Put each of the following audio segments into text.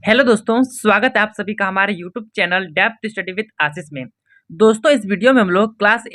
Hello दोस्तों, स्वागत है आप सभी का हमारे YouTube channel depth study with Ashish में। दोस्तों, इस वीडियो में हम लोग क्लास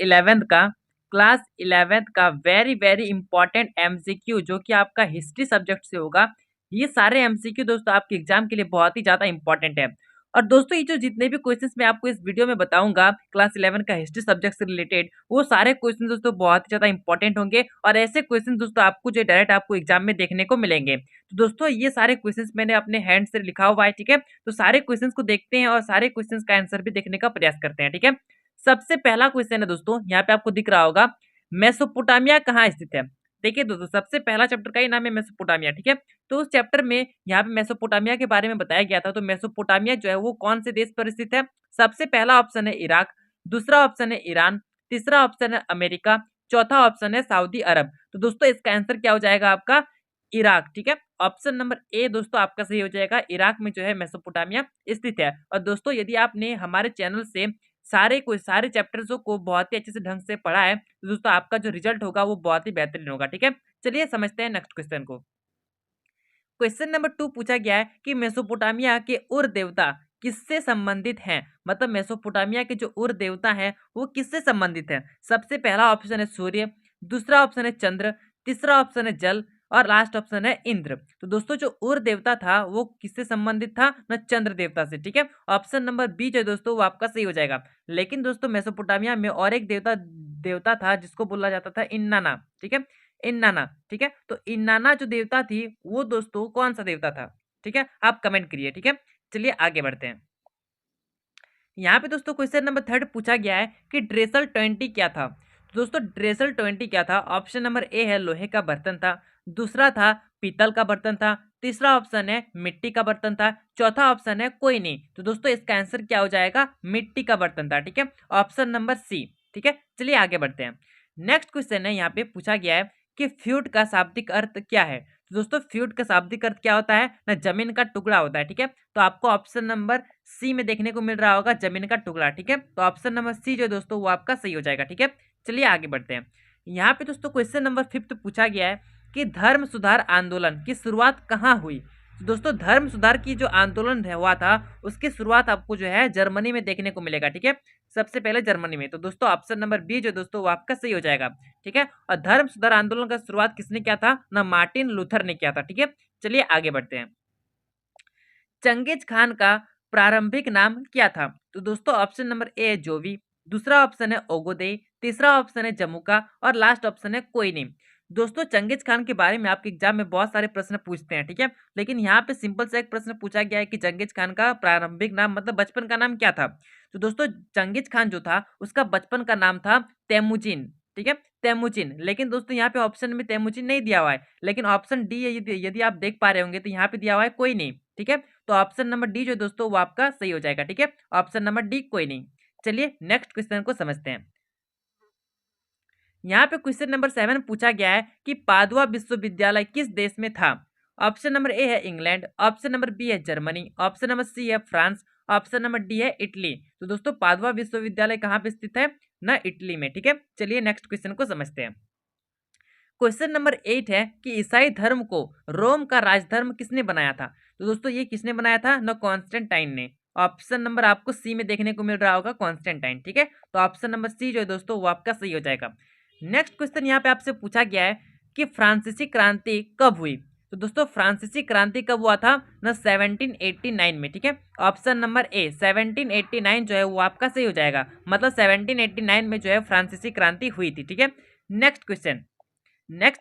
11th का वेरी वेरी इंपॉर्टेंट एमसीक्यू जो कि आपका हिस्ट्री सब्जेक्ट से होगा। ये सारे एमसीक्यू दोस्तों आपके एग्जाम के लिए बहुत ही ज़्यादा इंपॉर्टेंट है। और दोस्तों, ये जो जितने भी क्वेश्चंस मैं आपको इस वीडियो में बताऊंगा क्लास 11 का हिस्ट्री सब्जेक्ट से रिलेटेड, वो सारे क्वेश्चन दोस्तों बहुत ही ज़्यादा इंपॉर्टेंट होंगे और ऐसे क्वेश्चन दोस्तों आपको जो डायरेक्ट आपको एग्जाम में देखने को मिलेंगे। तो दोस्तों, ये सारे क्वेश्चंस मैंने अपने हैंड से लिखा हुआ है, ठीक है। तो सारे क्वेश्चंस को देखते हैं और सारे क्वेश्चंस का आंसर भी देखने का प्रयास करते हैं, ठीक है। सबसे पहला क्वेश्चन है दोस्तों, यहाँ पे आपको दिख रहा होगा, मेसोपोटामिया कहाँ स्थित है। देखिए दोस्तों, सबसे पहला चैप्टर का ही नाम है मेसोपोटामिया, ठीक है। तो उस चैप्टर में यहाँ पे मेसोपोटामिया के बारे में बताया गया था। तो मेसोपोटामिया जो है वो कौन से देश पर स्थित है। सबसे पहला ऑप्शन है इराक, दूसरा ऑप्शन है ईरान, तीसरा ऑप्शन है अमेरिका, चौथा ऑप्शन है सऊदी अरब। तो दोस्तों, इसका आंसर क्या हो जाएगा आपका, इराक, ठीक है। ऑप्शन नंबर ए दोस्तों आपका सही हो जाएगा। इराक में जो है मेसोपोटामिया स्थित है। और दोस्तों, यदि आपने हमारे चैनल से सारे चैप्टर्स को बहुत ही अच्छे से ढंग से पढ़ा है, तो दोस्तों आपका जो रिजल्ट होगा वो बहुत ही बेहतरीन होगा, ठीक है। चलिए समझते हैं नेक्स्ट क्वेश्चन को। क्वेश्चन नंबर 2 पूछा गया है कि मेसोपोटामिया के उर देवता किससे संबंधित हैं। मतलब मेसोपोटामिया के जो उर देवता हैं वो किससे संबंधित हैं। सबसे पहला ऑप्शन है सूर्य, दूसरा ऑप्शन है चंद्र, तीसरा ऑप्शन है जल और लास्ट ऑप्शन है इंद्र। तो दोस्तों, जो उर देवता था वो किससे संबंधित था न, चंद्र देवता से, ठीक है। ऑप्शन नंबर बी जो है दोस्तों वो आपका सही हो जाएगा। लेकिन दोस्तों, मेसोपोटामिया में और एक देवता देवता था जिसको बोला जाता था इन्नाना, ठीक है। इन्नाना, ठीक है। तो इन्नाना जो देवता थी वो दोस्तों कौन सा देवता था, ठीक है। आप कमेंट करिए, ठीक है। चलिए आगे बढ़ते हैं। यहाँ पे दोस्तों क्वेश्चन नंबर 3 पूछा गया है कि ड्रेसल 20 क्या था। तो दोस्तों, ड्रेसल 20 क्या था। ऑप्शन नंबर ए है लोहे का बर्तन था, दूसरा था पीतल का बर्तन था, तीसरा ऑप्शन है मिट्टी का बर्तन था, चौथा ऑप्शन है कोई नहीं। तो दोस्तों, इसका आंसर क्या हो जाएगा, मिट्टी का बर्तन था, ठीक है। ऑप्शन नंबर सी, ठीक है। चलिए आगे बढ़ते हैं। नेक्स्ट क्वेश्चन है, यहाँ पे पूछा गया है कि फ्यूट का शाब्दिक अर्थ क्या है। तो दोस्तों, फ्यूट का शाब्दिक अर्थ क्या होता है ना, जमीन का टुकड़ा होता है, ठीक है। तो आपको ऑप्शन नंबर सी में देखने को मिल रहा होगा जमीन का टुकड़ा, ठीक है। तो ऑप्शन नंबर सी जो है दोस्तों वो आपका सही हो जाएगा, ठीक है। चलिए आगे बढ़ते हैं। यहाँ पे दोस्तों क्वेश्चन नंबर 5 पूछा गया है कि धर्म सुधार आंदोलन की शुरुआत कहाँ हुई। तो दोस्तों, धर्म सुधार की जो आंदोलन हुआ था उसकी शुरुआत आपको जो है जर्मनी में देखने को मिलेगा, ठीक है। सबसे पहले जर्मनी में। तो दोस्तों, ऑप्शन नंबर बी जो दोस्तों वो आपका सही हो जाएगा, ठीक है। और धर्म सुधार आंदोलन का शुरुआत किसने किया था ना, मार्टिन लूथर ने किया था, ठीक है। चलिए आगे बढ़ते हैं। चंगेज खान का प्रारंभिक नाम क्या था। तो दोस्तों, ऑप्शन नंबर ए है जोवी, दूसरा ऑप्शन है ओगोदे, तीसरा ऑप्शन है जमुका और लास्ट ऑप्शन है कोई नहीं। दोस्तों, चंगेज खान के बारे में आपके एग्जाम में बहुत सारे प्रश्न पूछते हैं, ठीक है। लेकिन यहाँ पे सिंपल सा एक प्रश्न पूछा गया है कि चंगेज खान का प्रारंभिक नाम मतलब बचपन का नाम क्या था। तो दोस्तों, चंगेज खान जो था उसका बचपन का नाम था तेमुजिन, ठीक है। तेमुजिन। लेकिन दोस्तों, यहाँ पे ऑप्शन में तेमुजिन नहीं दिया हुआ है, लेकिन ऑप्शन डी यदि यदि आप देख पा रहे होंगे तो यहाँ पे दिया हुआ है कोई नहीं, ठीक है। तो ऑप्शन नंबर डी जो है दोस्तों वो आपका सही हो जाएगा, ठीक है। ऑप्शन नंबर डी कोई नहीं। चलिए नेक्स्ट क्वेश्चन को समझते हैं। यहाँ पे क्वेश्चन नंबर 7 पूछा गया है कि पादुआ विश्वविद्यालय किस देश में था। ऑप्शन नंबर ए है इंग्लैंड, ऑप्शन नंबर बी है जर्मनी, ऑप्शन नंबर सी है फ्रांस, ऑप्शन नंबर डी है इटली। तो दोस्तों, पादुआ विश्वविद्यालय कहाँ पे स्थित है ना, इटली में, ठीक है। चलिए नेक्स्ट क्वेश्चन को समझते हैं। क्वेश्चन नंबर 8 है कि ईसाई धर्म को रोम का राजधर्म किसने बनाया था। तो दोस्तों, ये किसने बनाया था ना, कॉन्स्टेंटाइन ने। ऑप्शन नंबर आपको सी में देखने को मिल रहा होगा कॉन्स्टेंटाइन, ठीक है। तो ऑप्शन नंबर सी जो है दोस्तों वो आपका सही हो जाएगा। नेक्स्ट क्वेश्चन यहाँ पे आपसे पूछा गया है कि फ्रांसीसी क्रांति कब हुई। तो दोस्तों, फ्रांसीसी क्रांति कब हुआ था ना, 1789 में, ठीक है। ऑप्शन नंबर ए 1789 जो है वो आपका सही हो जाएगा। मतलब 1789 में जो है फ्रांसीसी क्रांति हुई थी, ठीक है। नेक्स्ट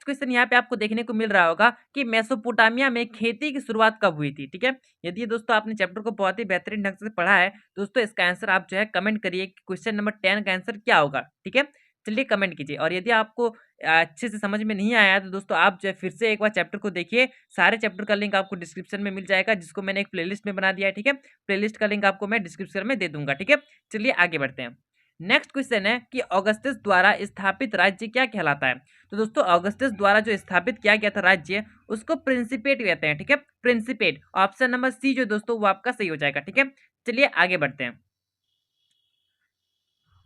क्वेश्चन यहाँ पे आपको देखने को मिल रहा होगा कि मेसोपोटामिया में खेती की शुरुआत कब हुई थी, ठीक है। यदि दोस्तों आपने चैप्टर को बहुत ही बेहतरीन ढंग से पढ़ा है दोस्तों, इसका आंसर आप जो है कमेंट करिए कि क्वेश्चन नंबर 10 का आंसर क्या होगा, ठीक है। चलिए कमेंट कीजिए। और यदि आपको अच्छे से समझ में नहीं आया तो दोस्तों आप जो है फिर से एक बार चैप्टर को देखिए। सारे चैप्टर का लिंक आपको डिस्क्रिप्शन में मिल जाएगा, जिसको मैंने एक प्लेलिस्ट में बना दिया है, ठीक है। प्लेलिस्ट का लिंक आपको मैं डिस्क्रिप्शन में दे दूंगा, ठीक है। चलिए आगे बढ़ते हैं। नेक्स्ट क्वेश्चन है कि ऑगस्टस द्वारा स्थापित राज्य क्या कहलाता है। तो दोस्तों, ऑगस्टस द्वारा जो स्थापित किया गया था राज्य उसको प्रिंसिपेट कहते हैं, ठीक है। प्रिंसिपेट। ऑप्शन नंबर सी जो दोस्तों वो आपका सही हो जाएगा, ठीक है। चलिए आगे बढ़ते हैं।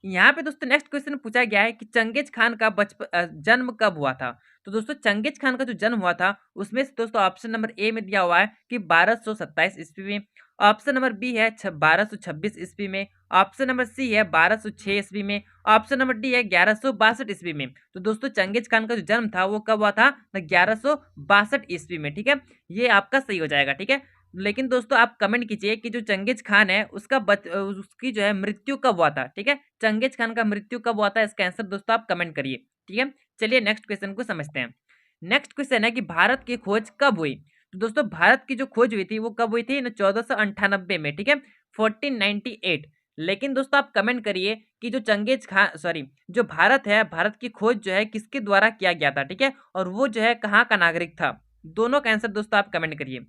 यहाँ पे दोस्तों नेक्स्ट क्वेश्चन पूछा गया है कि चंगेज खान का जन्म कब हुआ था। तो दोस्तों चंगेज खान का जो जन्म हुआ था उसमें से दोस्तों ऑप्शन नंबर ए में दिया हुआ है कि 1227 ईस्वी में। ऑप्शन नंबर बी है 1226 ईस्वी में। ऑप्शन नंबर सी है 1206 ईस्वी में। ऑप्शन नंबर डी है 1162 ईस्वी में। तो दोस्तों चंगेज खान का जो जन्म था वो कब हुआ था? 1162 ईस्वी में। ठीक है, ये आपका सही हो जाएगा। ठीक है, लेकिन दोस्तों आप कमेंट कीजिए कि जो चंगेज खान है उसकी जो है मृत्यु कब हुआ था। ठीक है, चंगेज खान का मृत्यु कब हुआ था, इसका आंसर दोस्तों आप कमेंट करिए। ठीक है, चलिए नेक्स्ट क्वेश्चन को समझते हैं। नेक्स्ट क्वेश्चन है कि भारत की खोज कब हुई। तो दोस्तों भारत की जो खोज हुई थी वो कब हुई थी? 1498 में। ठीक है, 1498। लेकिन दोस्तों आप कमेंट करिए कि जो चंगेज खान सॉरी जो भारत है, भारत की खोज जो है किसके द्वारा किया गया था। ठीक है, और वो जो है कहाँ का नागरिक था। दोनों का आंसर दोस्तों आप कमेंट करिए।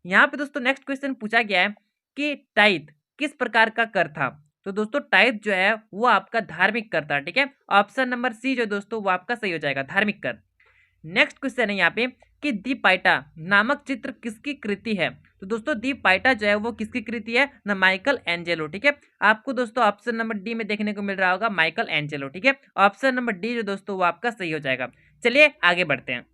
यहाँ पे दोस्तों नेक्स्ट क्वेश्चन पूछा गया है कि टाइथ किस प्रकार का कर था। तो दोस्तों टाइथ जो है वो आपका धार्मिक कर था। ठीक है, ऑप्शन नंबर सी जो दोस्तों वो आपका सही हो जाएगा, धार्मिक कर। नेक्स्ट क्वेश्चन है यहाँ पे कि दी पाइटा नामक चित्र किसकी कृति है। तो दोस्तों दी पाइटा जो है वो किसकी कृति है? ना माइकल एंजेलो। ठीक है, आपको दोस्तों ऑप्शन नंबर डी में देखने को मिल रहा होगा माइकल एंजेलो। ठीक है, ऑप्शन नंबर डी जो दोस्तों वो आपका सही हो जाएगा। चलिए आगे बढ़ते हैं।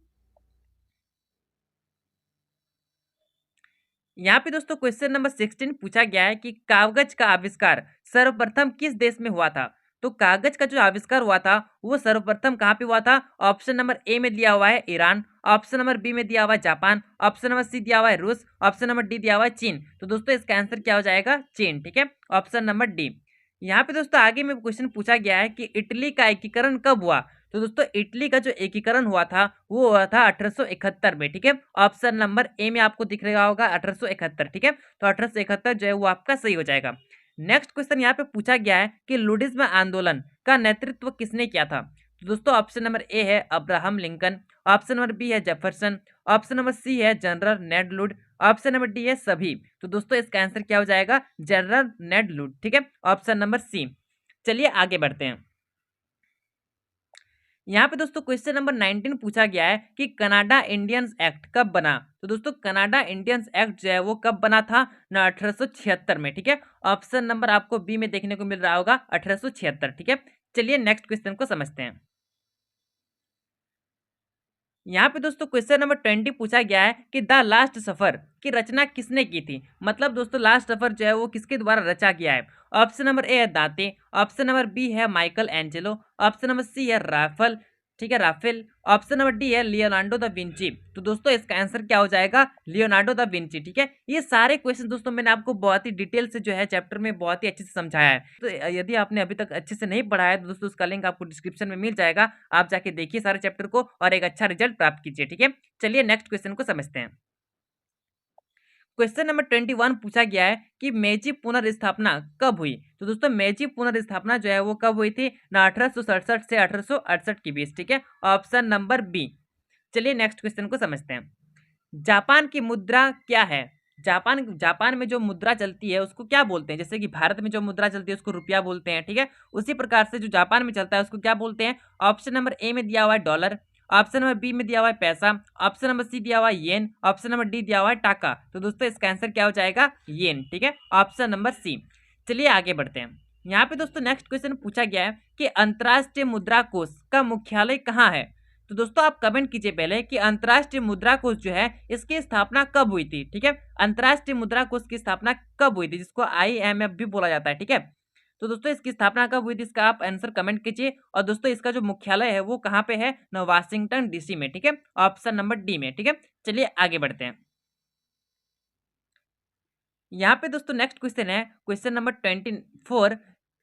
यहाँ पे दोस्तों क्वेश्चन नंबर 16 पूछा गया है कि कागज का आविष्कार सर्वप्रथम किस देश में हुआ था। तो कागज का जो आविष्कार हुआ था वो सर्वप्रथम कहाँ पे हुआ था? ऑप्शन नंबर ए में दिया हुआ है ईरान। ऑप्शन नंबर बी में दिया हुआ है जापान। ऑप्शन नंबर सी दिया हुआ है रूस। ऑप्शन नंबर डी दिया हुआ है चीन। तो दोस्तों इसका आंसर क्या हो जाएगा? चीन। ठीक है, ऑप्शन नंबर डी। यहाँ पे दोस्तों आगे में क्वेश्चन पूछा गया है कि इटली का एकीकरण कब हुआ। तो दोस्तों इटली का जो एकीकरण हुआ था वो हुआ था 1871 में। ठीक है, ऑप्शन नंबर ए में आपको दिख रहा होगा 1871। ठीक है, तो 1871 जो है वो आपका सही हो जाएगा। नेक्स्ट क्वेश्चन यहाँ पे पूछा गया है कि लुडिज्म आंदोलन का नेतृत्व किसने किया था। तो दोस्तों ऑप्शन नंबर ए है Abraham Lincoln. Option number B है जेफरसन। ऑप्शन नंबर सी है general Ned Ludd. Option number D है सभी। तो दोस्तों इसका आंसर क्या हो जाएगा? General Ned Ludd. ठीक है, ऑप्शन नंबर सी। चलिए आगे बढ़ते हैं। यहाँ पे दोस्तों क्वेश्चन नंबर 19 पूछा गया है कि कनाडा इंडियंस एक्ट कब बना। तो दोस्तों कनाडा इंडियंस एक्ट जो है वो कब बना था? ना 1876 में। ठीक है, ऑप्शन नंबर आपको बी में देखने को मिल रहा होगा 1876। ठीक है, चलिए नेक्स्ट क्वेश्चन को समझते हैं। यहाँ पे दोस्तों क्वेश्चन नंबर 20 पूछा गया है कि द लास्ट सफर की रचना किसने की थी। मतलब दोस्तों लास्ट सफर जो है वो किसके द्वारा रचा गया है। ऑप्शन नंबर ए है दाते। ऑप्शन नंबर बी है Michelangelo. Option number C है राफेल। ठीक है, राफेल। ऑप्शन नंबर डी है लियोनार्डो दा विंची। तो दोस्तों इसका आंसर क्या हो जाएगा? Leonardo da Vinci. ठीक है, ये सारे क्वेश्चन दोस्तों मैंने आपको बहुत ही डिटेल से जो है चैप्टर में बहुत ही अच्छे से समझाया है। तो यदि आपने अभी तक अच्छे से नहीं पढ़ा है तो दोस्तों उसका लिंक आपको डिस्क्रिप्शन में मिल जाएगा। आप जाके देखिए सारे चैप्टर को और एक अच्छा रिजल्ट प्राप्त कीजिए। ठीक है, चलिए नेक्स्ट क्वेश्चन को समझते हैं। क्वेश्चन नंबर 21 पूछा गया है कि मेजी पुनर्स्थापना कब हुई। तो दोस्तों मेजी पुनर्स्थापना जो है वो कब हुई थी? ना 1867 से 1868 के बीच। ठीक है, ऑप्शन नंबर बी। चलिए नेक्स्ट क्वेश्चन को समझते हैं। जापान की मुद्रा क्या है? जापान जापान में जो मुद्रा चलती है उसको क्या बोलते हैं? जैसे कि भारत में जो मुद्रा चलती है उसको रुपया बोलते हैं। ठीक है, उसी प्रकार से जो जापान में चलता है उसको क्या बोलते हैं? ऑप्शन नंबर ए में दिया हुआ है डॉलर। ऑप्शन नंबर बी में दिया हुआ है पैसा। ऑप्शन नंबर सी दिया हुआ है येन। ऑप्शन नंबर डी दिया हुआ है टाका। तो दोस्तों इसका आंसर क्या हो जाएगा? येन। ठीक है, ऑप्शन नंबर सी। चलिए आगे बढ़ते हैं। यहाँ पे दोस्तों नेक्स्ट क्वेश्चन पूछा गया है कि अंतर्राष्ट्रीय मुद्रा कोष का मुख्यालय कहाँ है। तो दोस्तों आप कमेंट कीजिए पहले कि अंतर्राष्ट्रीय मुद्रा कोष जो है इसकी स्थापना कब हुई थी। ठीक है, अंतर्राष्ट्रीय मुद्रा कोष की स्थापना कब हुई थी, जिसको IMF भी बोला जाता है। ठीक है, तो दोस्तों इसकी स्थापना कब हुई थी, इसका आप आंसर कमेंट कीजिए। और दोस्तों इसका जो मुख्यालय है वो कहाँ पे है? ना वाशिंगटन DC में। ठीक है, ऑप्शन नंबर डी में। ठीक है, चलिए आगे बढ़ते हैं। यहाँ पे दोस्तों नेक्स्ट क्वेश्चन है क्वेश्चन नंबर 24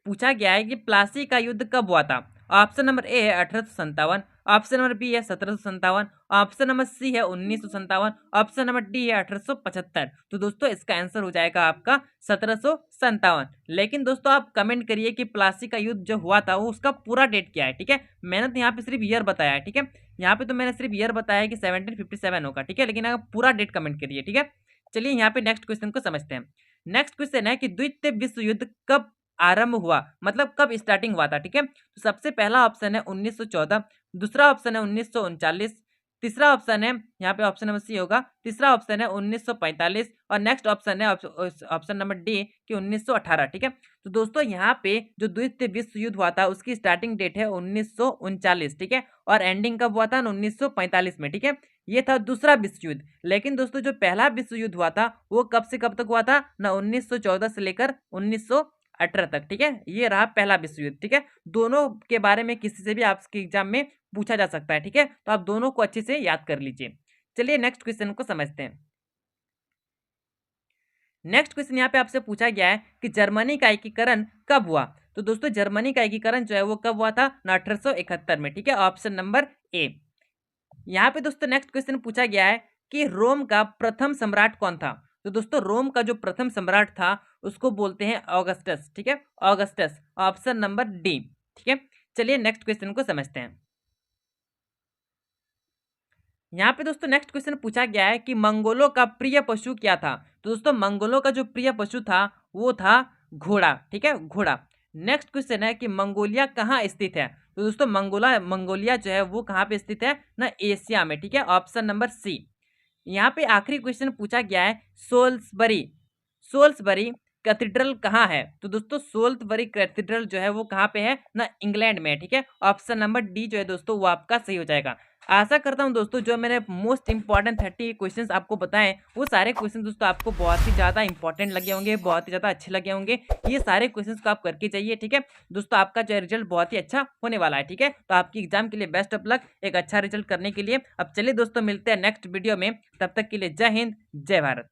पूछा गया है कि प्लासी का युद्ध कब हुआ था। ऑप्शन नंबर ए है 1857। ऑप्शन नंबर बी है 1757। ऑप्शन नंबर सी है 1957। ऑप्शन नंबर डी है 1875। तो दोस्तों इसका आंसर हो जाएगा आपका 1757। लेकिन दोस्तों आप कमेंट करिए कि प्लासी का युद्ध जो हुआ था वो उसका पूरा डेट क्या है। ठीक है, मैंने तो यहाँ पे सिर्फ ईयर बताया है। ठीक है, यहाँ पे तो मैंने सिर्फ ईयर बताया है कि 1757 होगा। ठीक है, लेकिन आप पूरा डेट कमेंट करिए। ठीक है, चलिए यहाँ पे नेक्स्ट क्वेश्चन को समझते हैं। नेक्स्ट क्वेश्चन है कि द्वितीय विश्व युद्ध कब आरंभ हुआ, मतलब कब स्टार्टिंग हुआ था। ठीक है, तो सबसे पहला ऑप्शन है 1914। दूसरा ऑप्शन है 1939। तीसरा ऑप्शन है यहाँ पे ऑप्शन नंबर सी होगा। तीसरा ऑप्शन है 1945 और नेक्स्ट ऑप्शन है ऑप्शन नंबर डी कि 1918। ठीक है, तो दोस्तों यहाँ पे जो द्वितीय विश्व युद्ध हुआ था उसकी स्टार्टिंग डेट है 1939। ठीक है, और एंडिंग कब हुआ था? 1945 में। ठीक है, ये था दूसरा विश्व युद्ध। लेकिन दोस्तों जो पहला विश्व युद्ध हुआ था वो कब से कब तक हुआ था ना? 1914 से लेकर 1918 तक। ठीक है, ये रहा पहला विश्व युद्ध। ठीक है, दोनों के बारे में किसी से भी आपके एग्जाम में पूछा जा सकता है। ठीक है, तो आप दोनों को अच्छे से याद कर लीजिए। चलिए नेक्स्ट क्वेश्चन को समझते हैं। नेक्स्ट क्वेश्चन यहाँ पे आपसे पूछा गया है कि जर्मनी का एकीकरण कब हुआ? तो दोस्तों जर्मनी का एकीकरण जो है वो कब हुआ था ना? 1871 में। ठीक है, ऑप्शन नंबर ए। यहाँ पे दोस्तों नेक्स्ट क्वेश्चन पूछा गया है कि रोम का प्रथम सम्राट कौन था? तो दोस्तों रोम का जो प्रथम सम्राट था उसको बोलते हैं ऑगस्टस। ठीक है, ऑगस्टस, ऑप्शन नंबर डी। ठीक है, चलिए नेक्स्ट क्वेश्चन को समझते हैं। यहाँ पे दोस्तों नेक्स्ट क्वेश्चन पूछा गया है कि मंगोलों का प्रिय पशु क्या था? तो दोस्तों मंगोलों का जो प्रिय पशु था वो था घोड़ा। ठीक है, घोड़ा। नेक्स्ट क्वेश्चन है कि मंगोलिया कहाँ स्थित है? तो दोस्तों मंगोलिया जो है वो कहाँ पे स्थित है ना? एशिया में। ठीक है, ऑप्शन नंबर सी। यहाँ पे आखिरी क्वेश्चन पूछा गया है सोल्सबरी सोल्सबरी कैथीड्रल कहाँ है? तो दोस्तों सोल्सबरी कैथीड्रल जो है वो कहाँ पे है ना? इंग्लैंड में है। ठीक है, ऑप्शन नंबर डी जो है दोस्तों वो आपका सही हो जाएगा। आशा करता हूँ दोस्तों जो मैंने मोस्ट इंपॉर्टेंट 30 क्वेश्चंस आपको बताएं वो सारे क्वेश्चन दोस्तों आपको बहुत ही ज़्यादा इंपॉर्टेंट लगे होंगे, बहुत ही ज़्यादा अच्छे लगे होंगे। ये सारे क्वेश्चंस को आप करके जाइए। ठीक है दोस्तों, आपका जो रिजल्ट बहुत ही अच्छा होने वाला है। ठीक है, तो आपकी एग्जाम के लिए बेस्ट ऑफ लक एक अच्छा रिजल्ट करने के लिए। अब चलिए दोस्तों मिलते हैं नेक्स्ट वीडियो में, तब तक के लिए जय हिंद, जय भारत।